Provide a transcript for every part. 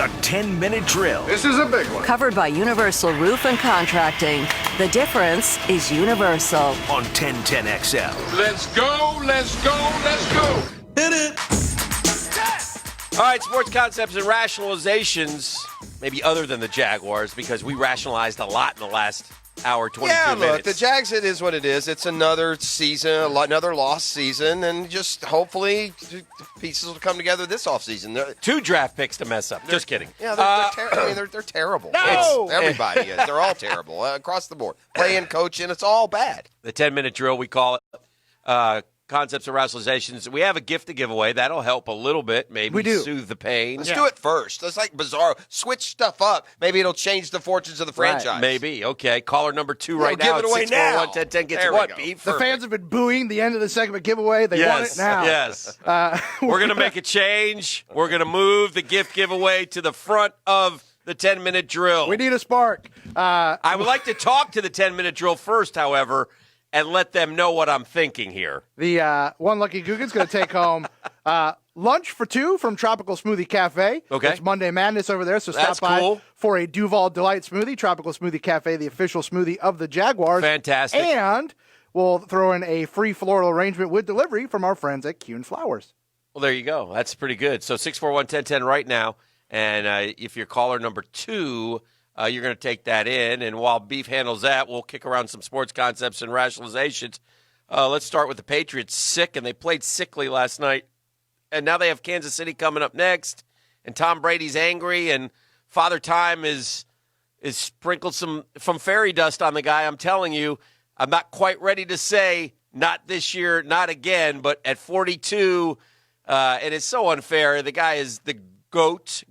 The 10-minute drill. This is a big one. Covered by Universal Roof and Contracting. The difference is Universal. On 1010XL. Let's go, let's go, let's go. Hit it. All right, sports concepts and rationalizations, maybe other than the Jaguars, because we rationalized a lot in the last hour, 22 minutes. Yeah, look, the Jags, it is what it is. It's another season, another lost season, and just hopefully pieces will come together this offseason. 2 draft picks to mess up. Just kidding. Yeah, they're terrible. No! Everybody is. They're all terrible across the board. Playing, coaching, it's all bad. The 10-minute drill, we call it. Concepts and rationalizations. We have a gift to give away. That'll help a little bit, maybe We do. soothe the pain. Let's do it first. It's like bizarre. Switch stuff up. Maybe it'll change the fortunes of the franchise. Maybe. Okay. Caller number 2 right give now. it away at now. 641-1010 gets There we what, go. Beef? The fans have been booing the end of the segment giveaway. They want it now. Yes. We're going to make a change. We're going to move the gift giveaway to the front of the 10-minute drill. We need a spark. I would like to talk to the 10-minute drill first, however, and let them know what I'm thinking here. The one lucky Guggen's going to take home lunch for 2 from Tropical Smoothie Cafe. Okay. It's Monday Madness over there, so That's stop by cool. for a Duval Delight smoothie. Tropical Smoothie Cafe, the official smoothie of the Jaguars. Fantastic. And we'll throw in a free floral arrangement with delivery from our friends at Kuhn Flowers. Well, there you go. That's pretty good. So 641-1010 right now. And if you're caller number 2, you're going to take that in. And while Beef handles that, we'll kick around some sports concepts and rationalizations. Let's start with the Patriots. Sick, and they played sickly last night. And now they have Kansas City coming up next. And Tom Brady's angry, and Father Time is sprinkled some fairy dust on the guy. I'm telling you, I'm not quite ready to say not this year, not again, but at 42, and it's so unfair. The guy is the GOAT.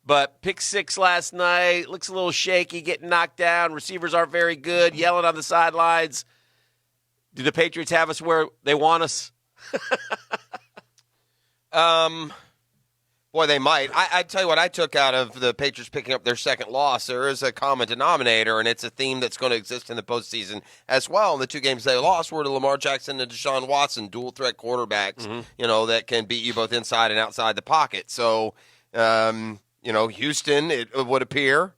But pick 6 last night, looks a little shaky, getting knocked down. Receivers aren't very good, yelling on the sidelines. Do the Patriots have us where they want us? Boy, they might. I tell you what I took out of the Patriots picking up their second loss. There is a common denominator, and it's a theme that's going to exist in the postseason as well. And the 2 games they lost were to Lamar Jackson and Deshaun Watson, dual-threat quarterbacks, that can beat you both inside and outside the pocket. So, Houston, it would appear,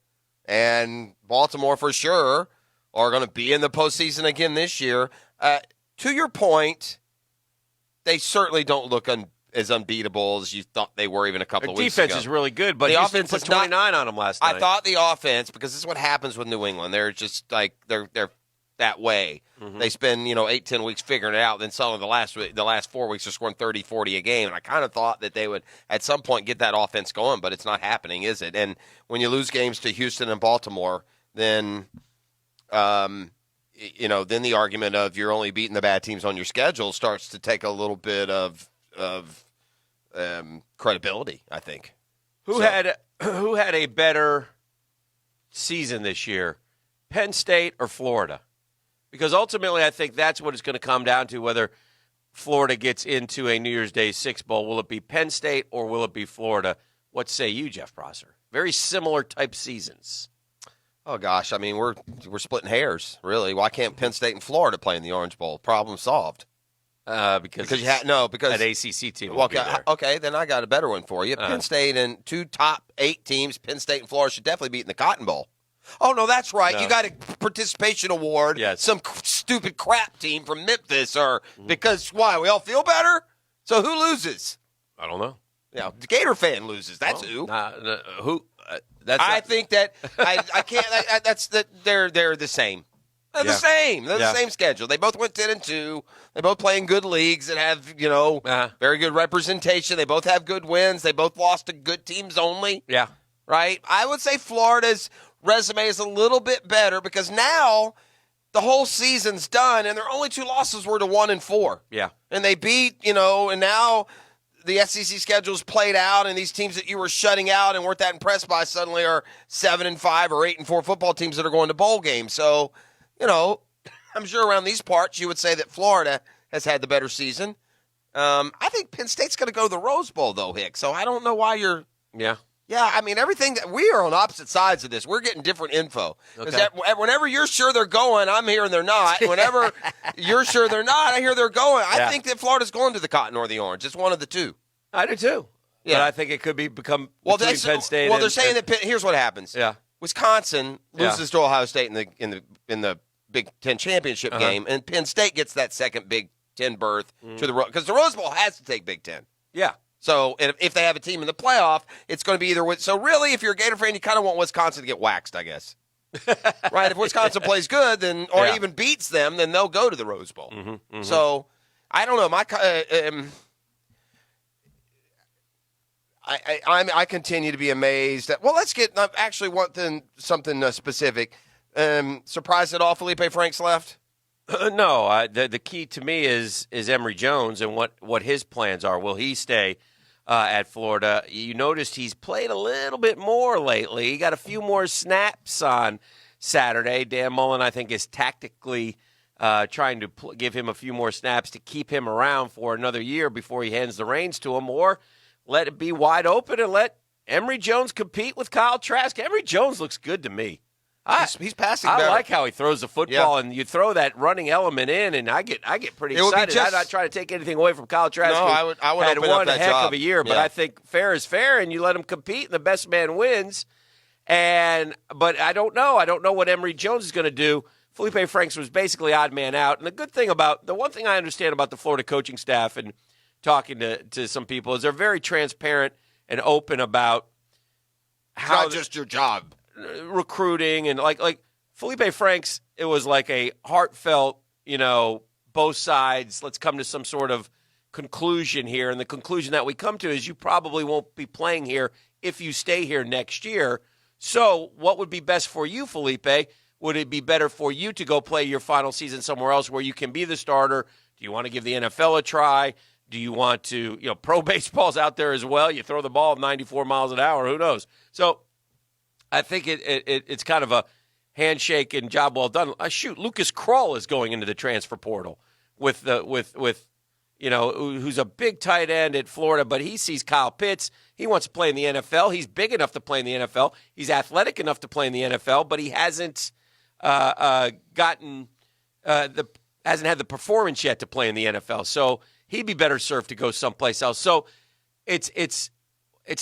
and Baltimore for sure are going to be in the postseason again this year. To your point, they certainly don't look as unbeatable as you thought they were even a couple of weeks ago. Their defense is really good, but the Houston offense put is not- 29 on them last night. I thought the offense, because this is what happens with New England. They're just like they're that way. They spend 8-10 weeks figuring it out. Then some of the last 4 weeks are scoring 30-40 a game. And I kind of thought that they would at some point get that offense going, but it's not happening, is it? And when you lose games to Houston and Baltimore, then then the argument of you're only beating the bad teams on your schedule starts to take a little bit of credibility, I think. Who had a better season this year, Penn State or Florida? Because ultimately, I think that's what it's going to come down to, whether Florida gets into a New Year's Day 6 Bowl. Will it be Penn State or will it be Florida? What say you, Jeff Prosser? Very similar type seasons. Oh gosh, I mean we're splitting hairs, really. Why can't Penn State and Florida play in the Orange Bowl? Problem solved. Because because an ACC team. Well, okay, then I got a better one for you. Penn State and 2 top 8 teams, Penn State and Florida, should definitely be in the Cotton Bowl. Oh no, that's right. No. You got a participation award. Yes. Some stupid crap team from Memphis, or because why? We all feel better. So who loses? I don't know. Yeah, the Gator fan loses. That's who. Who? I think that I can't. That's that they're the same. They're the same. They're the same schedule. They both went 10-2. They both play in good leagues that have very good representation. They both have good wins. They both lost to good teams only. Yeah. Right. I would say Florida's resume is a little bit better because now the whole season's done, and their only 2 losses were to 1-4. Yeah. And they beat and now the SEC schedule's played out, and these teams that you were shutting out and weren't that impressed by suddenly are 7-5 or 8-4 football teams that are going to bowl games. So, I'm sure around these parts you would say that Florida has had the better season. I think Penn State's going to go to the Rose Bowl, though, Hick. So I don't know why you're – Yeah. Yeah, I mean, everything that we are on opposite sides of this. We're getting different info. Okay. Whenever you're sure they're going, I'm hearing they're not. Whenever you're sure they're not, I hear they're going. I think that Florida's going to the Cotton or the Orange. It's one of the two. I do too. But I think it could become Well, between Penn State. Well, they're saying that here's what happens. Yeah. Wisconsin loses to Ohio State in the Big Ten championship game, and Penn State gets that second Big Ten berth to the because the Rose Bowl has to take Big Ten. Yeah. So if they have a team in the playoff, it's going to be either. So really, if you're a Gator fan, you kind of want Wisconsin to get waxed, I guess. Right? If Wisconsin plays good, then or even beats them, then they'll go to the Rose Bowl. So I don't know. I continue to be amazed. Well, let's get actually something specific. Surprised at all Felipe Franks left? No. The key to me is Emory Jones and what his plans are. Will he stay at Florida? You noticed he's played a little bit more lately. He got a few more snaps on Saturday. Dan Mullen, I think, is tactically trying to give him a few more snaps to keep him around for another year before he hands the reins to him, or let it be wide open and let Emory Jones compete with Kyle Trask. Emory Jones looks good to me. He's passing I better. like how he throws the football, and you throw that running element in, and I get pretty excited. I'm not trying to take anything away from Kyle Trask. No, I would had open one up that heck job. of a year, but I think fair is fair, and you let him compete, and the best man wins. But I don't know. I don't know what Emory Jones is going to do. Felipe Franks was basically odd man out, and the one thing I understand about the Florida coaching staff and talking to some people is they're very transparent and open about how not just your job. Recruiting and like Felipe Franks, it was like a heartfelt, both sides, let's come to some sort of conclusion here. And the conclusion that we come to is you probably won't be playing here if you stay here next year. So what would be best for you, Felipe? Would it be better for you to go play your final season somewhere else where you can be the starter? Do you want to give the NFL a try? Do you want to, pro baseball's out there as well. You throw the ball at 94 miles an hour. Who knows? So I think it's kind of a handshake and job well done. Lucas Krull is going into the transfer portal with who's a big tight end at Florida, but he sees Kyle Pitts. He wants to play in the NFL. He's big enough to play in the NFL. He's athletic enough to play in the NFL, but he hasn't hasn't had the performance yet to play in the NFL. So he'd be better served to go someplace else. So it's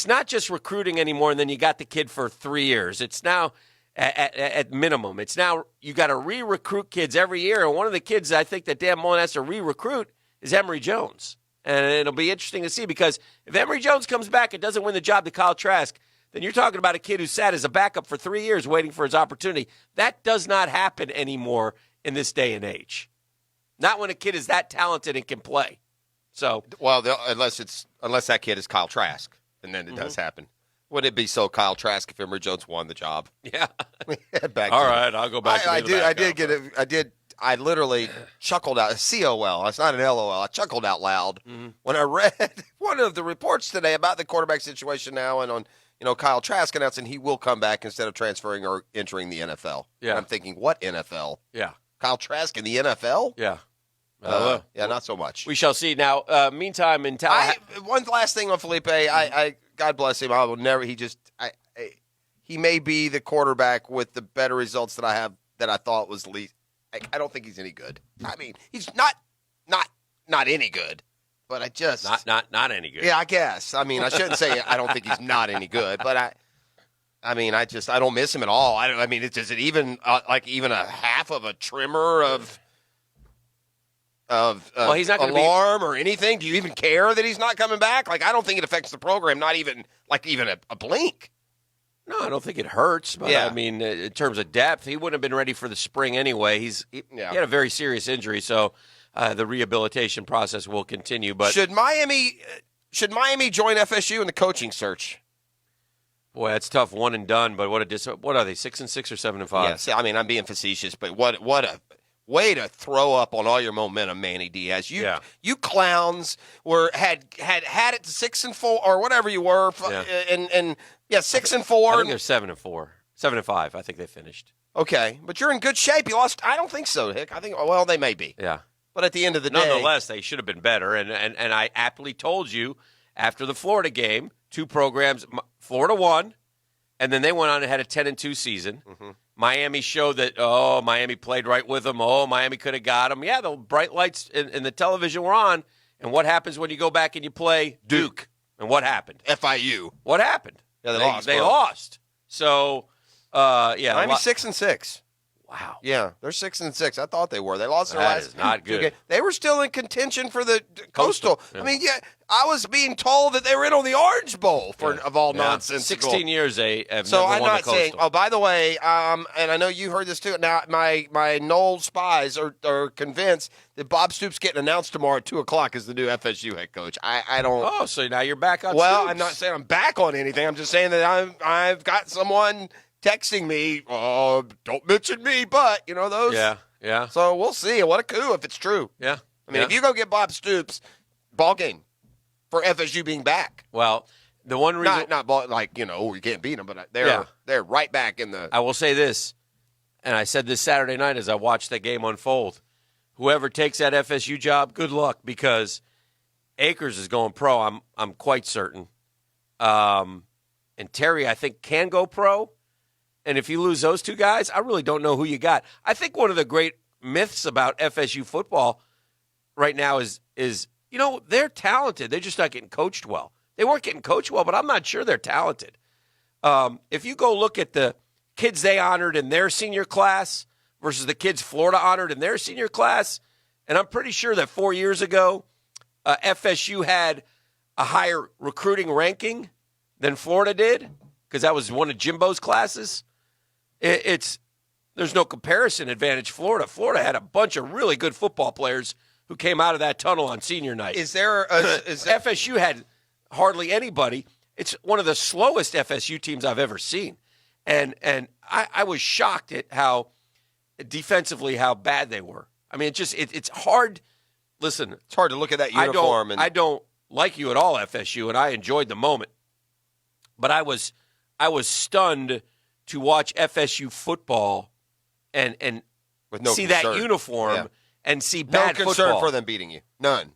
not just recruiting anymore, and then you got the kid for 3 years. It's now at minimum. It's now you got to re-recruit kids every year, and one of the kids I think that Dan Mullen has to re-recruit is Emory Jones. And it'll be interesting to see because if Emory Jones comes back and doesn't win the job to Kyle Trask, then you're talking about a kid who sat as a backup for 3 years waiting for his opportunity. That does not happen anymore in this day and age. Not when a kid is that talented and can play. So, well, unless that kid is Kyle Trask. And then it does happen. Would it be so Kyle Trask if Emory Jones won the job? Yeah. All right, I'll go back. I literally chuckled out. COL. It's not an LOL. I chuckled out loud when I read one of the reports today about the quarterback situation now, and on Kyle Trask announcing he will come back instead of transferring or entering the NFL. Yeah. And I'm thinking, what NFL? Yeah. Kyle Trask in the NFL? Yeah. Yeah, not so much. We shall see. Now, meantime, in Tallahassee. One last thing on Felipe. I God bless him. I will never. He may be the quarterback with the better results that I thought was least. I don't think he's any good. I mean, he's not any good. But I just not any good. Yeah, I guess. I mean, I shouldn't say I don't think he's not any good, but I don't miss him at all. Is it even even a half of a trimmer of well, he's not going to alarm or anything? Do you even care that he's not coming back? I don't think it affects the program, not even a blink. No, I don't think it hurts. But yeah. In terms of depth, he wouldn't have been ready for the spring anyway. He had a very serious injury, so the rehabilitation process will continue. But should Miami join FSU in the coaching search? Boy, that's tough. One and done. But what are they? 6-6 or 7-5? Yeah. See, I'm being facetious, but what a way to throw up on all your momentum, Manny Diaz. You clowns had it to 6-4 or whatever you were, and 6-4. I think they're 7-4, 7-5. I think they finished. Okay, but you're in good shape. You lost. I don't think so, Hick. I think they may be. Yeah, but at the end of the day, nonetheless, they should have been better. And I aptly told you after the Florida game, two programs, Florida won, and then they went on and had a 10-2 season. Mm-hmm. Miami showed that, Miami played right with them. Miami could have got them. Yeah, the bright lights in the television were on. And what happens when you go back and you play Duke? And what happened? FIU. What happened? Yeah, they lost. They bro. lost. So, yeah. Miami 6-6. Wow. Yeah, they're 6-6. I thought they were. They lost their That last is not two good. games. They were still in contention for the Coastal. Yeah. I mean, yeah, I was being told that they were in on the Orange Bowl of all nonsense. 16 years they have So never I'm won not the Coastal. saying. Oh, by the way, and I know you heard this too. Now, my Knoll spies are convinced that Bob Stoops getting announced tomorrow at 2:00 as the new FSU head coach. I don't. Oh, so now you're back on Well, Stoops. I'm not saying I'm back on anything. I'm just saying that I've got someone texting me. Oh, don't mention me, but those. Yeah. So we'll see. What a coup if it's true. Yeah. I mean, if you go get Bob Stoops, ball game for FSU being back. Well, the one reason. Not ball, you can't beat them, but they're right back in the. I will say this, and I said this Saturday night as I watched that game unfold. Whoever takes that FSU job, good luck, because Akers is going pro. I'm quite certain. And Terry, I think, can go pro. And if you lose those two guys, I really don't know who you got. I think one of the great myths about FSU football right now is they're talented. They're just not getting coached well. They weren't getting coached well, but I'm not sure they're talented. If you go look at the kids they honored in their senior class versus the kids Florida honored in their senior class, and I'm pretty sure that 4 years ago, FSU had a higher recruiting ranking than Florida did because that was one of Jimbo's classes. There's no comparison advantage. Florida had a bunch of really good football players who came out of that tunnel on senior night. FSU had hardly anybody. It's one of the slowest FSU teams I've ever seen, and I was shocked at how defensively how bad they were. I mean, it's hard. Listen, It's hard to look at that uniform. I don't like you at all, FSU, and I enjoyed the moment, but I was stunned to watch FSU football and with no see concern. that uniform Yeah. and see No bad concern football. for them beating you. None.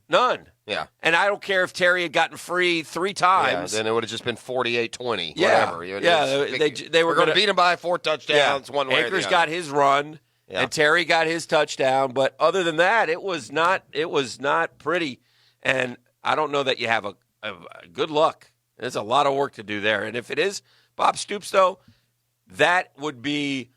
Yeah. And I don't care if Terry had gotten free 3 times. Yeah, then it would have just been 48-20. Yeah. Whatever. They were going to gonna beat them by 4 touchdowns. One way or the Akers other. got his run, and Terry got his touchdown. But other than that, it was not pretty. And I don't know that you have a good luck. There's a lot of work to do there. And if it is Bob Stoops, though, that would be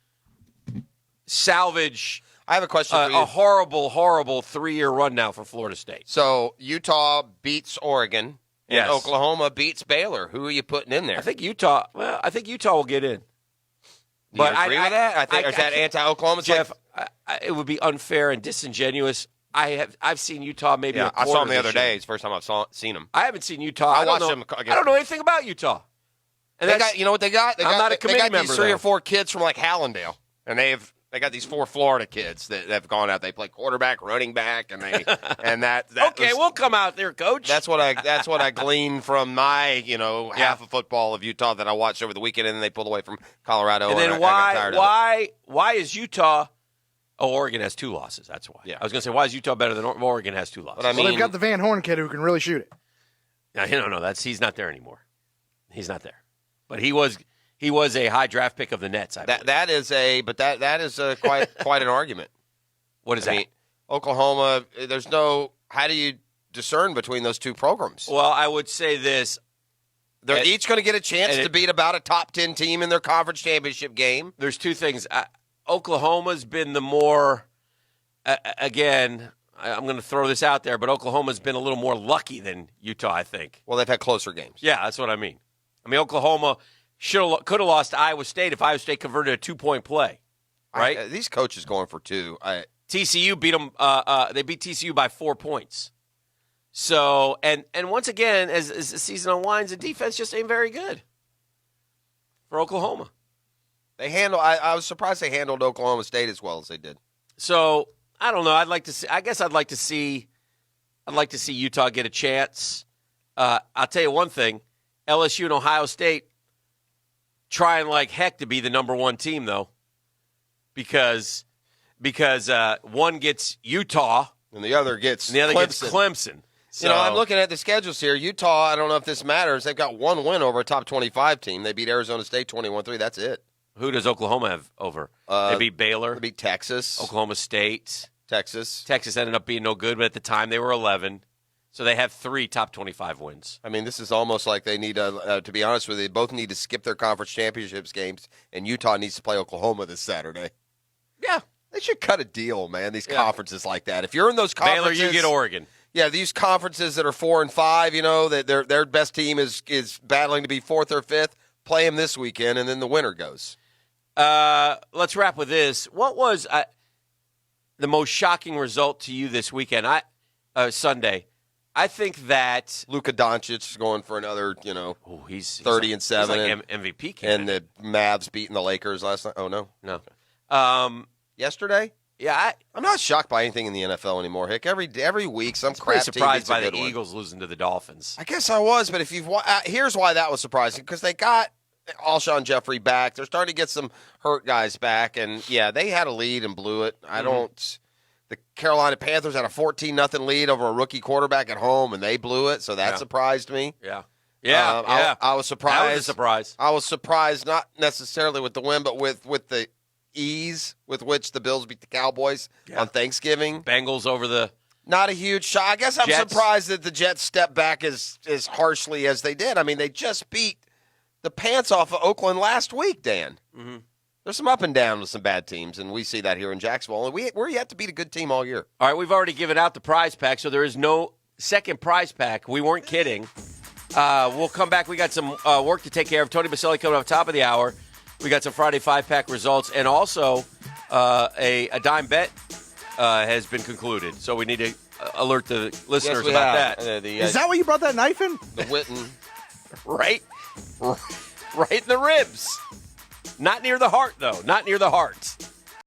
salvage. I have a question for you. A horrible, horrible 3-year run now for Florida State. So Utah beats Oregon, and Yes. Oklahoma beats Baylor. Who are you putting in there? I think Utah will get in. Do you agree with that? I think is that anti-Oklahoma? Jeff, it would be unfair and disingenuous. I've seen Utah maybe. Yeah, a I saw quarter them the other this year. day. It's the first time I've seen them. I haven't seen Utah. I don't watched know- them against- I don't know anything about Utah. And They that's- got, you know what they got? They I'm got, not a they committee got member, these 3 though. or 4 kids from like Hallandale, and they got these 4 Florida kids that have gone out. They play quarterback, running back, and they and that okay, was, we'll come out there, coach. that's what I gleaned from my half of football of Utah that I watched over the weekend, and then they pulled away from Colorado. and then I got tired of it. why is Utah? Oh, Oregon has 2 losses. That's why. Yeah. I was going to say, why is Utah better than Oregon has 2 losses? But I Well, mean, they've got the Van Horn kid who can really shoot it. No, he's not there anymore. He's not there. But he was a high draft pick of the Nets. I believe. that is quite an argument. What is I that? mean, Oklahoma. There's no. How do you discern between those 2 programs? Well, I would say this. They're each going to get a chance to beat about a top 10 team in their conference championship game. There's 2 things. Oklahoma's been the more, again, I'm going to throw this out there, but Oklahoma's been a little more lucky than Utah, I think. Well, they've had closer games. Yeah, that's what I mean. I mean, Oklahoma could have lost to Iowa State if Iowa State converted a 2-point play, right? These coaches going for 2. TCU beat them. They beat TCU by 4 points. So, and once again, as the season unwinds, the defense just ain't very good for Oklahoma. They handle. I was surprised they handled Oklahoma State as well as they did. So I don't know. I'd like to see. I guess I'd like to see Utah get a chance. I'll tell you one thing: LSU and Ohio State trying like heck to be the number 1 team, though, because one gets Utah And the other gets and the other Clemson. gets Clemson. So, I'm looking at the schedules here. Utah, I don't know if this matters. They've got 1 win over a top 25 team. They beat Arizona State 21-3. That's it. Who does Oklahoma have over? They beat Baylor. They beat Texas. Oklahoma State. Texas. Texas ended up being no good, but at the time they were 11. So they have 3 top 25 wins. I mean, this is almost like they need to be honest with you, they both need to skip their conference championships games, and Utah needs to play Oklahoma this Saturday. Yeah. They should cut a deal, man, these conferences like that. If you're in those conferences. Baylor, you get Oregon. Yeah, these conferences that are 4 and 5, that their best team is battling to be 4th or 5th, play them this weekend, and then the winner goes. Let's wrap with this. What was the most shocking result to you this weekend? Sunday. I think that Luka Doncic is going for another, he's 30 and 7. He's like MVP candidate. And the Mavs beating the Lakers last night. Oh, no. No. Yesterday? Yeah, I'm not shocked by anything in the NFL anymore, Hick. Every week, some crap team surprised beats a by the good one. Eagles losing to the Dolphins. I guess I was, but if here's why that was surprising, because they got Alshon Jeffrey back. They're starting to get some hurt guys back, and yeah, they had a lead and blew it. The Carolina Panthers had a 14-0 lead over a rookie quarterback at home, and they blew it, so that surprised me. Yeah. I was surprised. That was a surprise. I was surprised, not necessarily with the win, but with the ease with which the Bills beat the Cowboys on Thanksgiving. Bengals over the Not a huge shot. I guess I'm Jets. surprised that the Jets stepped back as harshly as they did. I mean, they just beat the pants off of Oakland last week, Dan. Mm-hmm. There's some up and down with some bad teams, and we see that here in Jacksonville. And we're yet to beat a good team all year. All right, we've already given out the prize pack, so there is no second prize pack. We weren't kidding. We'll come back. We got some work to take care of. Tony Baselli coming up top of the hour. We got some Friday 5-pack results, and also a dime bet has been concluded. So we need to alert the listeners about that. Is that why you brought that knife in? The Witten. Right in the ribs. Not near the heart, though. Not near the heart.